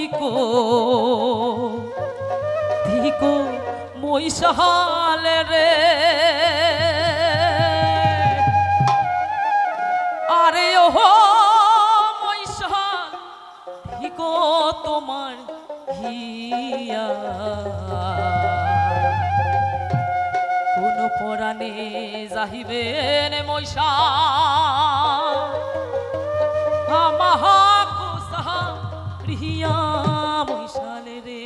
ধিকো ধিকো মহিষাল রে আরে ওহো মহিষাল ধিকো তোমার হিয়া কোন পরাণে যাহিবেন মহিষাল আমাহাকো সাহা রিয়া মহিষাল রে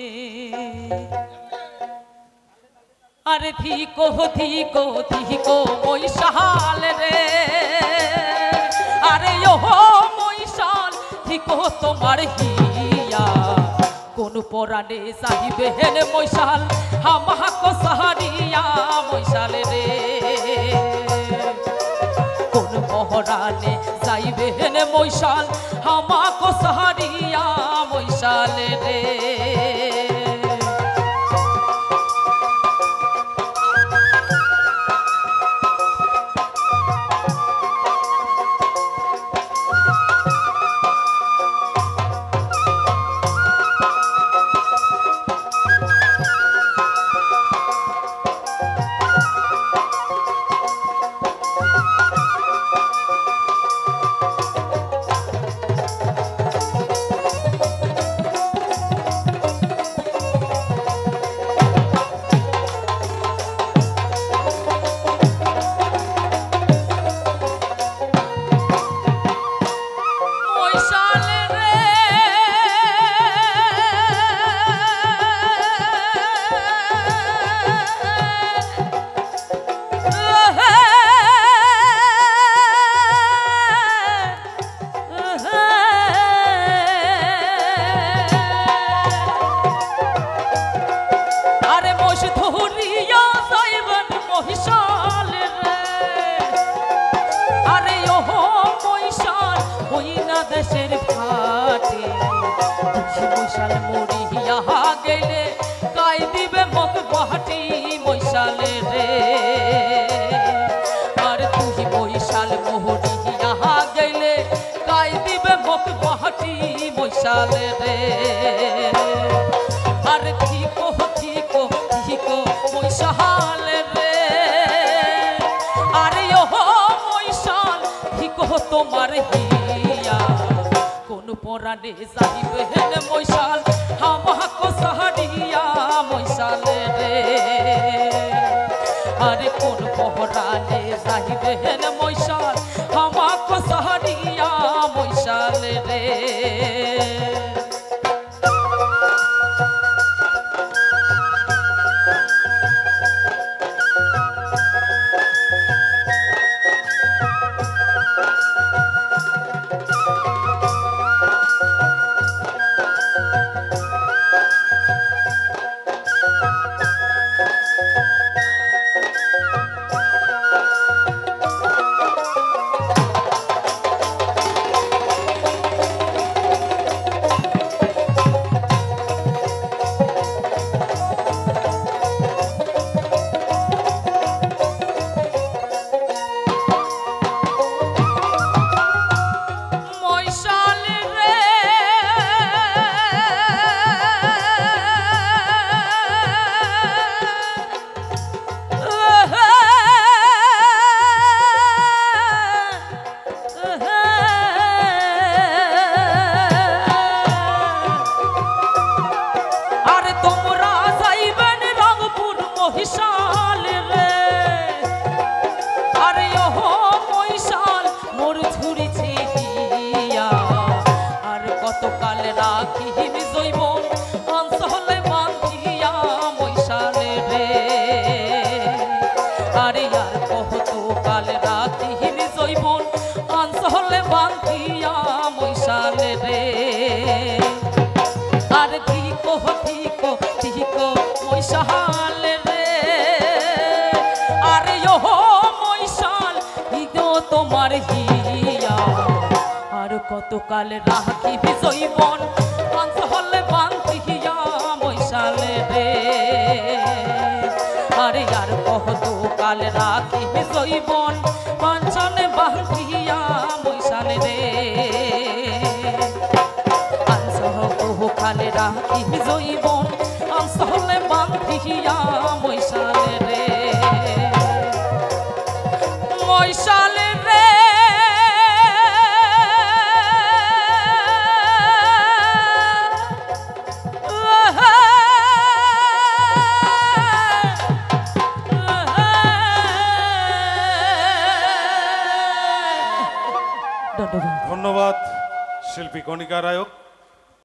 আরে ধিকো ধিকো ধিকো মহিষাল রে আরে ওহো মহিষাল ধিকো তোমার হিয়া কোন পরাণে যাইবেন মহিষাল আমাহাকো সাহারিয়া মহিষাল রে কোন পরাণে যাইবেন মহিষাল আমাকো সাহারিয়া মহিষাল রে দেশের ঘাটে মহিষাল মরিয়া গেলে গাই দিবে মগ বাহাটি মহিষাল রে আর তুই মহিষাল মরিয়া গেলে গাই দিবে মগ বাহাটি মহিষাল রে আর ধিকো ধিকো ধিকো মহিষাল রে আরে ওহো মহিষাল ধিকো তোমার কোন পরাণে যাইবেন মহিষাল আমাকো সাহারিয়া মহিষাল রে আরে কোন পরাণে যাইবেন মহিষাল আমাকো সাহারিয়া মহিষাল রে মহিষাল রে আরে ওহো মহিষাল হিগো তোমার হিয়া আর কতকাল রাখিবি জৈবন পাঁচ হলে বান্ধিয়া মহিষাল রে আরে আর কতকাল রাখিবি জৈবন পাঁচনে বান্ধিয়া মহিষাল রে আনসহ বহুকাল মৈশালে রাখি জৈবন আমসলে বান্ধিয়া মৈশালে রে মৈশালে রে ধন্যবাদ শিল্পী কণিকা রায়ক।